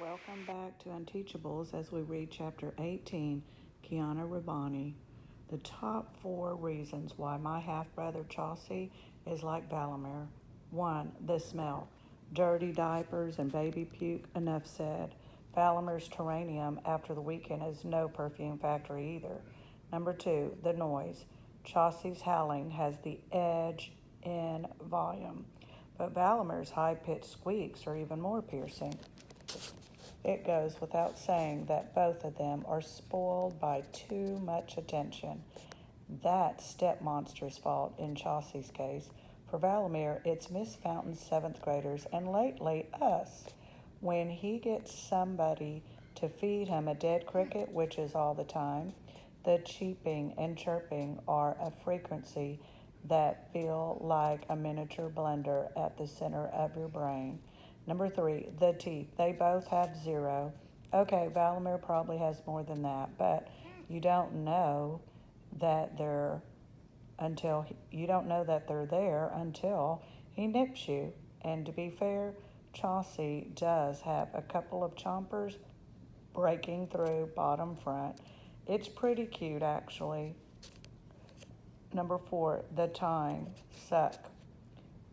Welcome back to Unteachables as we read Chapter 18, Kiana Rabbani. The top 4 reasons why my half-brother Chauncey is like Valamir. 1. The smell. Dirty diapers and baby puke, enough said. Valamir's terrarium after the weekend is no perfume factory either. Number 2. The noise. Chauncey's howling has the edge in volume, but Valamir's high-pitched squeaks are even more piercing. It goes without saying that both of them are spoiled by too much attention. That's step-monster's fault in Chauncey's case. For Valamir, it's Miss Fountain's 7th graders and lately us. When he gets somebody to feed him a dead cricket, which is all the time, the cheeping and chirping are a frequency that feel like a miniature blender at the center of your brain. Number 3, the teeth. They both have 0. Okay, Valamir probably has more than that, but you don't know that they're there until he nips you. And to be fair, Chauncey does have a couple of chompers breaking through bottom front. It's pretty cute, actually. Number 4, the time suck.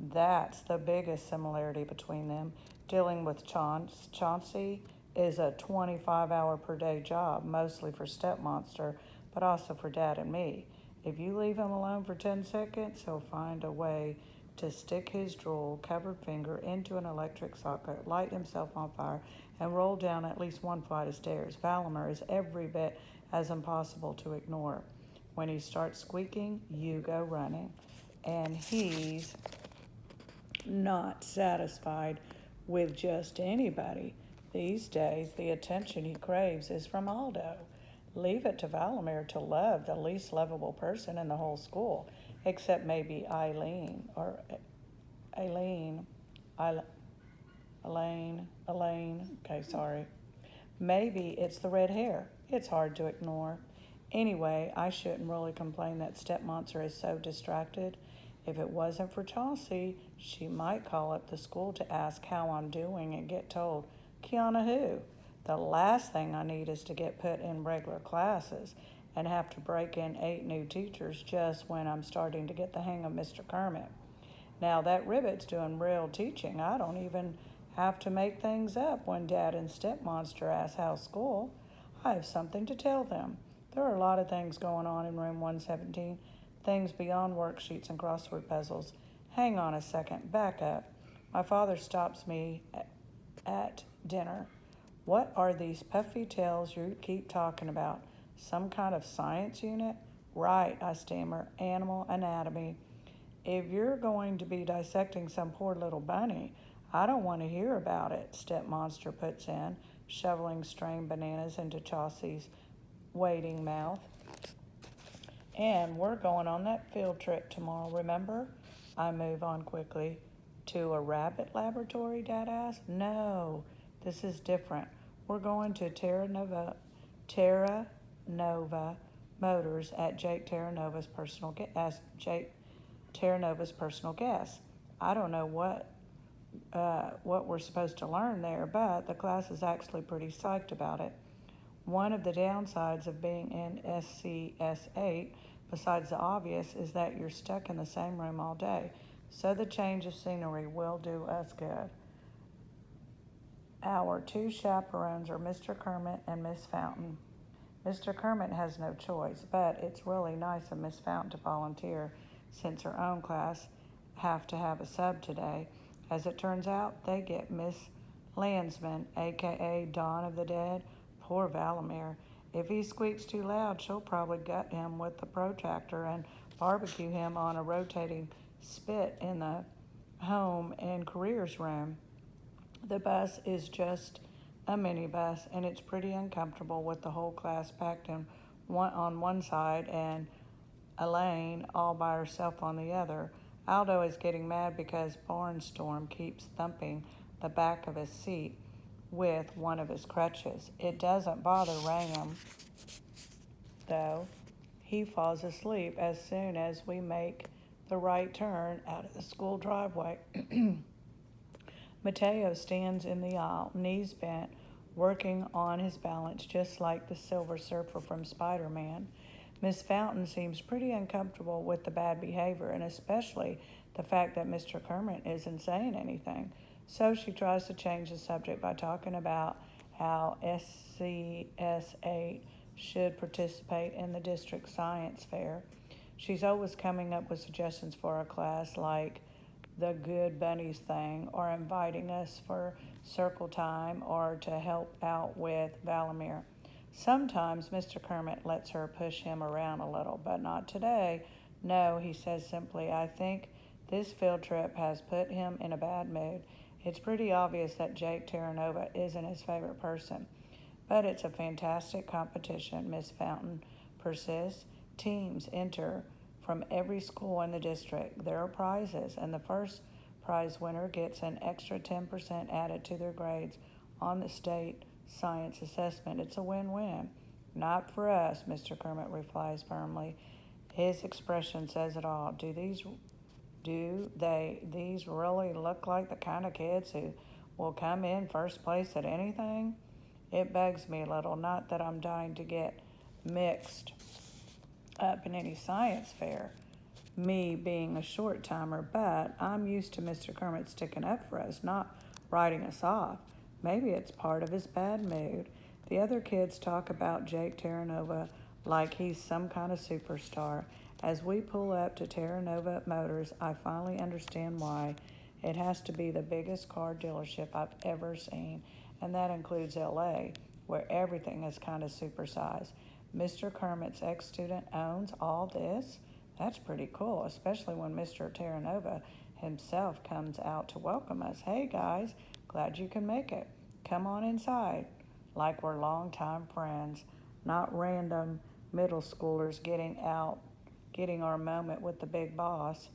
That's the biggest similarity between them. Dealing with Chauncey is a 25-hour-per-day job, mostly for Stepmonster, but also for Dad and me. If you leave him alone for 10 seconds, he'll find a way to stick his drool-covered finger into an electric socket, light himself on fire, and roll down at least one flight of stairs. Valamir is every bit as impossible to ignore. When he starts squeaking, you go running. And he's not satisfied with just anybody. These days, the attention he craves is from Aldo. Leave it to Valamir to love the least lovable person in the whole school, except maybe Elaine. Okay, sorry. Maybe it's the red hair. It's hard to ignore. Anyway, I shouldn't really complain that Stepmonster is so distracted. If it wasn't for Chauncey, she might call up the school to ask how I'm doing and get told, Kiana who? The last thing I need is to get put in regular classes and have to break in 8 new teachers just when I'm starting to get the hang of Mr. Kermit. Now that Ribbit's doing real teaching. I don't even have to make things up when Dad and Stepmonster ask how's school. I have something to tell them. There are a lot of things going on in room 117. Things beyond worksheets and crossword puzzles. Hang on a second, back up. My father stops me at dinner. What are these puffy tails you keep talking about? Some kind of science unit? Right, I stammer, animal anatomy. If you're going to be dissecting some poor little bunny, I don't want to hear about it, Stepmonster puts in, shoveling strained bananas into Chauncey's waiting mouth. And we're going on that field trip tomorrow, remember? I move on quickly. To a rabbit laboratory, Dad asks. No, this is different. We're going to Terra Nova Motors at Jake Terra Nova's personal guest. I don't know what we're supposed to learn there, but the class is actually pretty psyched about it. One of the downsides of being in SCS8, besides the obvious, is that you're stuck in the same room all day. So the change of scenery will do us good. Our 2 chaperones are Mr. Kermit and Miss Fountain. Mr. Kermit has no choice, but it's really nice of Miss Fountain to volunteer since her own class have to have a sub today. As it turns out, they get Miss Landsman, a.k.a. Dawn of the Dead. Poor Valamir. If he squeaks too loud, she'll probably gut him with the protractor and barbecue him on a rotating spit in the home and careers room. The bus is just a minibus, and it's pretty uncomfortable with the whole class packed on one side and Elaine all by herself on the other. Aldo is getting mad because Barnstorm keeps thumping the back of his seat with one of his crutches. It doesn't bother Ram, though. He falls asleep as soon as we make the right turn out of the school driveway. Mateo stands in the aisle, knees bent, working on his balance just like the Silver Surfer from Spider-Man. Miss Fountain seems pretty uncomfortable with the bad behavior, and especially the fact that Mr. Kermit isn't saying anything. So she tries to change the subject by talking about how SCS8 should participate in the district science fair. She's always coming up with suggestions for a class like the Good Bunnies thing, or inviting us for circle time, or to help out with Valamir. Sometimes Mr. Kermit lets her push him around a little, but not today. No, he says simply, I think this field trip has put him in a bad mood. It's pretty obvious that Jake Terranova isn't his favorite person. But it's a fantastic competition, Miss Fountain persists. Teams enter from every school in the district. There are prizes, and the first prize winner gets an extra 10% added to their grades on the state science assessment. It's a win-win. Not for us, Mr. Kermit replies firmly. His expression says it all. These really look like the kind of kids who will come in first place at anything? It bugs me a little, not that I'm dying to get mixed up in any science fair, me being a short timer, but I'm used to Mr. Kermit sticking up for us, not writing us off. Maybe it's part of his bad mood. The other kids talk about Jake Terranova like he's some kind of superstar. As we pull up to Terranova Motors, I finally understand why. It has to be the biggest car dealership I've ever seen, and that includes LA, where everything is kind of supersized. Mr. Kermit's ex-student owns all this? That's pretty cool, especially when Mr. Terranova himself comes out to welcome us. Hey guys, glad you can make it. Come on inside. Like we're longtime friends, not random middle schoolers getting our moment with the big boss.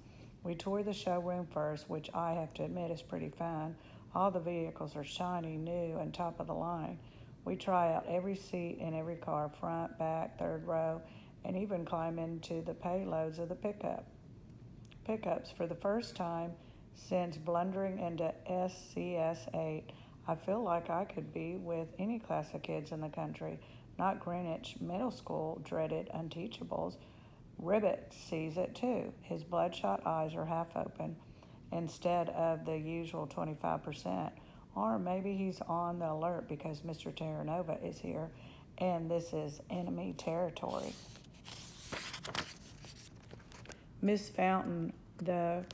We tour the showroom first, which I have to admit is pretty fun. All the vehicles are shiny, new, and top of the line. We try out every seat in every car, front, back, third row, and even climb into the payloads of the pickups. For the first time since blundering into SCS8, I feel like I could be with any class of kids in the country, not Greenwich Middle School dreaded Unteachables. Ribbit sees it too. His bloodshot eyes are half open instead of the usual 25%. Or maybe he's on the alert because Mr. Terranova is here and this is enemy territory. Miss Fountain, the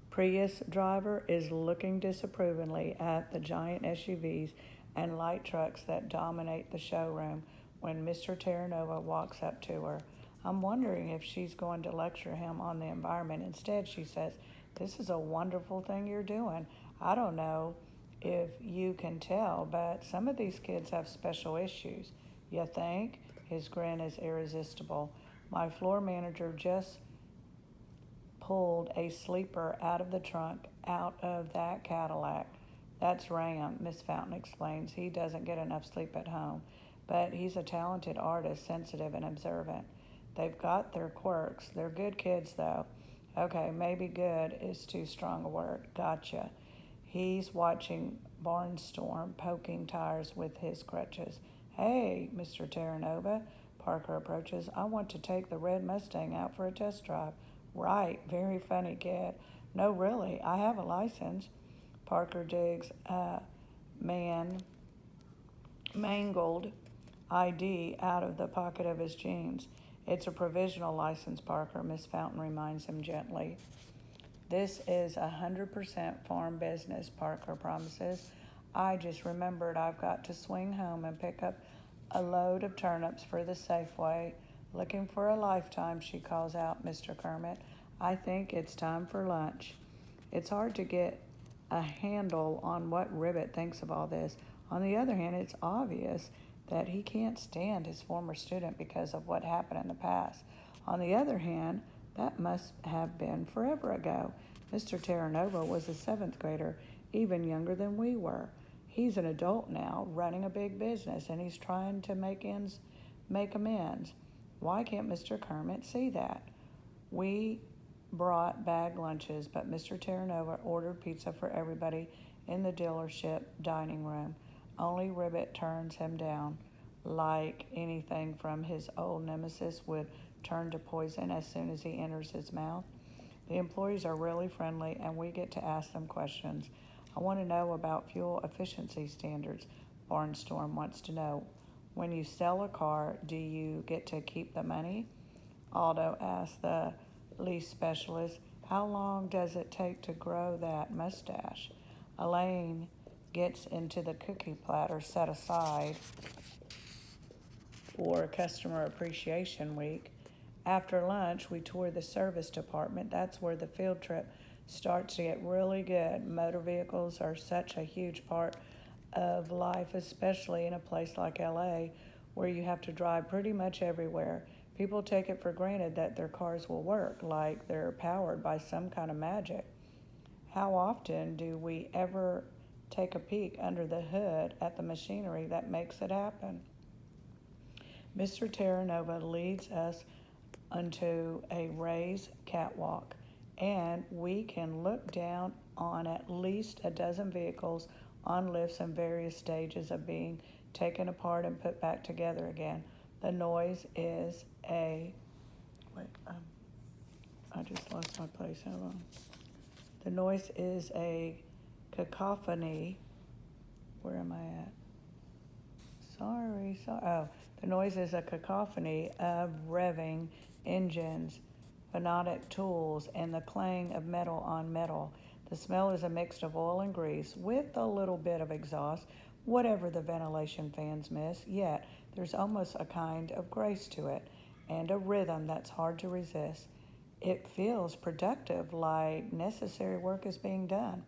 Prius driver, is looking disapprovingly at the giant SUVs and light trucks that dominate the showroom when Mr. Terranova walks up to her. I'm wondering if she's going to lecture him on the environment. Instead, she says, this is a wonderful thing you're doing. I don't know if you can tell, but some of these kids have special issues. You think? His grin is irresistible. My floor manager just pulled a sleeper out of the trunk out of that Cadillac. That's Ram, Miss Fountain explains. He doesn't get enough sleep at home, but he's a talented artist, sensitive and observant. They've got their quirks. They're good kids, though. Okay, maybe good is too strong a word. Gotcha. He's watching Barnstorm poking tires with his crutches. Hey, Mr. Terranova, Parker approaches. I want to take the red Mustang out for a test drive. Right, very funny, kid. No, really, I have a license. Parker digs a mangled ID out of the pocket of his jeans. It's a provisional license, Parker, Miss Fountain reminds him gently. This is 100% farm business, Parker promises. I just remembered I've got to swing home and pick up a load of turnips for the Safeway. Looking for a lifetime, she calls out, Mr. Kermit. I think it's time for lunch. It's hard to get a handle on what Ribbit thinks of all this. On the other hand, it's obvious that he can't stand his former student because of what happened in the past. On the other hand, that must have been forever ago. Mr. Terranova was a 7th grader, even younger than we were. He's an adult now, running a big business, and he's trying to make amends. Why can't Mr. Kermit see that? We brought bag lunches, but Mr. Terranova ordered pizza for everybody in the dealership dining room. Only Ribbit turns him down, like anything from his old nemesis would turn to poison as soon as he enters his mouth. The employees are really friendly, and we get to ask them questions. I want to know about fuel efficiency standards. Barnstorm wants to know. When you sell a car, do you get to keep the money? Aldo asks the lease specialist. How long does it take to grow that mustache? Elaine gets into the cookie platter set aside for Customer Appreciation Week. After lunch, we tour the service department. That's where the field trip starts to get really good. Motor vehicles are such a huge part of life, especially in a place like LA, where you have to drive pretty much everywhere. People take it for granted that their cars will work, like they're powered by some kind of magic. How often do we ever take a peek under the hood at the machinery that makes it happen? Mr. Terranova leads us onto a raised catwalk, and we can look down on at least a dozen vehicles on lifts in various stages of being taken apart and put back together again. The noise is a wait, I just lost my place. Hold on. The noise is a cacophony. Where am I at? Sorry. Oh, the noise is a cacophony of revving engines, pneumatic tools, and the clang of metal on metal. The smell is a mix of oil and grease with a little bit of exhaust, whatever the ventilation fans miss, yet there's almost a kind of grace to it and a rhythm that's hard to resist. It feels productive, like necessary work is being done.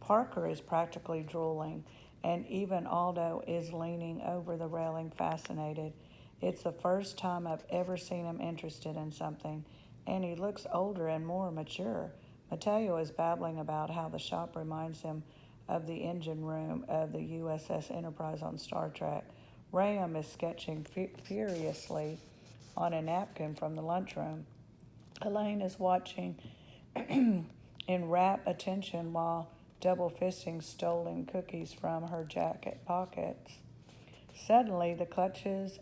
Parker is practically drooling, and even Aldo is leaning over the railing, fascinated. It's the first time I've ever seen him interested in something, and he looks older and more mature. Mateo is babbling about how the shop reminds him of the engine room of the USS Enterprise on Star Trek. Graham is sketching furiously on a napkin from the lunchroom. Elaine is watching in rapt attention while double fisting stolen cookies from her jacket pockets. Suddenly, the clutches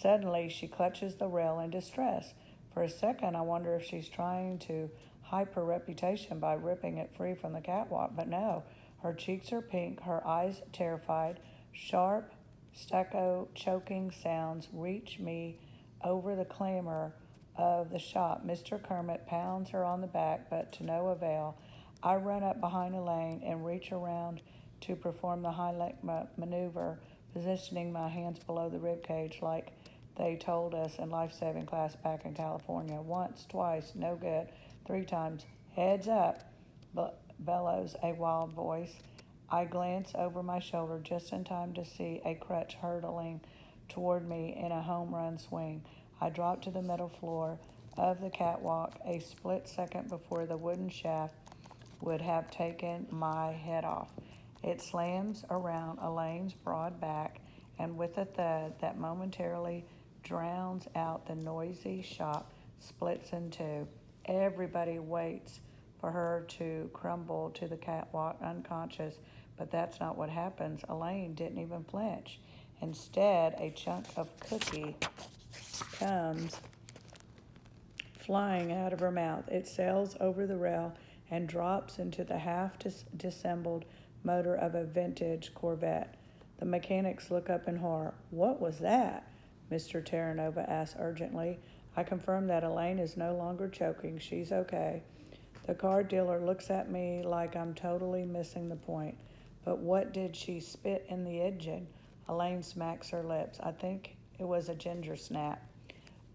Suddenly, she clutches the rail in distress. For a second, I wonder if she's trying to hype her reputation by ripping it free from the catwalk, but no. Her cheeks are pink, her eyes terrified. Sharp, staccato, choking sounds reach me over the clamor of the shop. Mr. Kermit pounds her on the back, but to no avail. I run up behind Elaine and reach around to perform the high leg maneuver, positioning my hands below the rib cage like they told us in life-saving class back in California. Once, twice, no good. Three times, heads up, bellows a wild voice. I glance over my shoulder just in time to see a crutch hurtling toward me in a home run swing. I drop to the metal floor of the catwalk a split second before the wooden shaft would have taken my head off. It slams around Elaine's broad back, and with a thud that momentarily drowns out the noisy shop, splits in two. Everybody waits for her to crumble to the catwalk unconscious, but that's not what happens. Elaine didn't even flinch. Instead, a chunk of cookie comes flying out of her mouth. It sails over the rail and drops into the half-disassembled motor of a vintage Corvette. The mechanics look up in horror. "What was that?" Mr. Terranova asks urgently. I confirm that Elaine is no longer choking. She's okay. The car dealer looks at me like I'm totally missing the point. But what did she spit in the engine? Elaine smacks her lips. I think it was a ginger snap.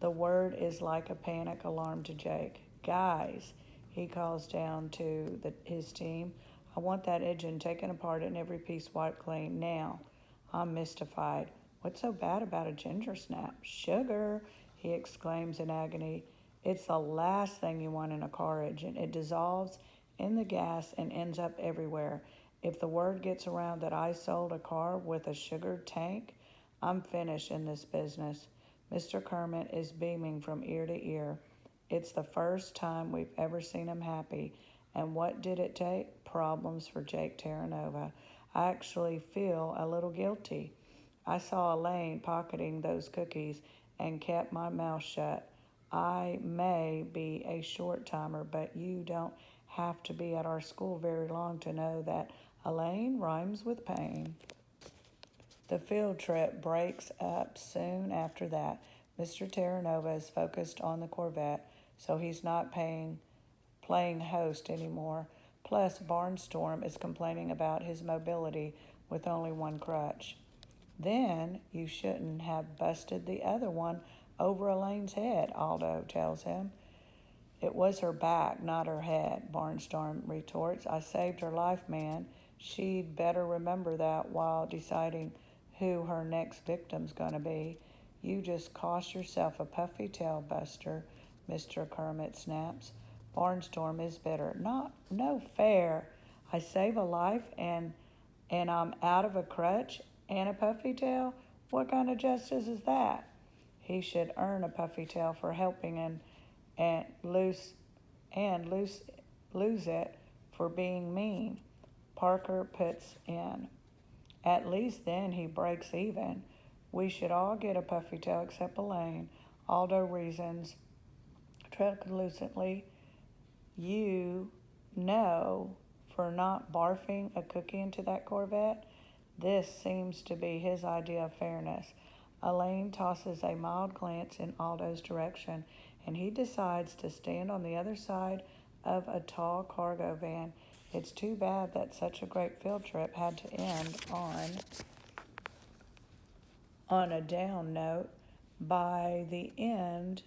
The word is like a panic alarm to Jake. "Guys," he calls down to his team, "I want that engine taken apart and every piece wiped clean now." I'm mystified. What's so bad about a ginger snap? "Sugar," he exclaims in agony. "It's the last thing you want in a car engine. It dissolves in the gas and ends up everywhere. If the word gets around that I sold a car with a sugar tank, I'm finished in this business." Mr. Kermit is beaming from ear to ear. It's the first time we've ever seen him happy. And what did it take? Problems for Jake Terranova. I actually feel a little guilty. I saw Elaine pocketing those cookies and kept my mouth shut. I may be a short timer, but you don't have to be at our school very long to know that Elaine rhymes with pain. The field trip breaks up soon after that. Mr. Terranova is focused on the Corvette, so he's not playing host anymore. Plus, Barnstorm is complaining about his mobility with only one crutch. Then you shouldn't have busted the other one over Elaine's head, Aldo tells him. It was her back, not her head, Barnstorm retorts. I saved her life, man. She'd better remember that while deciding who her next victim's gonna be. You just cost yourself a puffy tail buster, Mr. Kermit snaps. Barnstorm is bitter. No fair. I save a life and I'm out of a crutch and a puffy tail? What kind of justice is that? He should earn a puffy tail for helping and lose and lose it for being mean. Parker puts in. At least then he breaks even. We should all get a puffy tail except Elaine. Aldo reasons truculently. You know, for not barfing a cookie into that Corvette? This seems to be his idea of fairness. Elaine tosses a mild glance in Aldo's direction, and he decides to stand on the other side of a tall cargo van. It's too bad that such a great field trip had to end on a down note. By the end,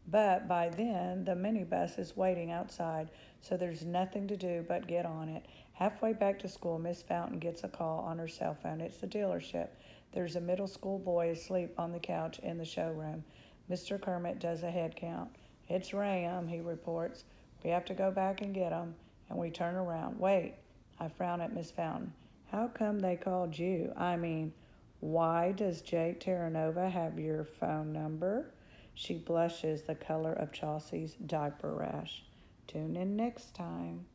but by then, the minibus is waiting outside, so there's nothing to do but get on it. Halfway back to school, Miss Fountain gets a call on her cell phone. It's the dealership. There's a middle school boy asleep on the couch in the showroom. Mr. Kermit does a head count. It's Ram, he reports. We have to go back and get him. And we turn around. Wait, I frown at Miss Fountain. How come they called you? I mean, why does Jake Terranova have your phone number? She blushes the color of Chelsea's diaper rash. Tune in next time.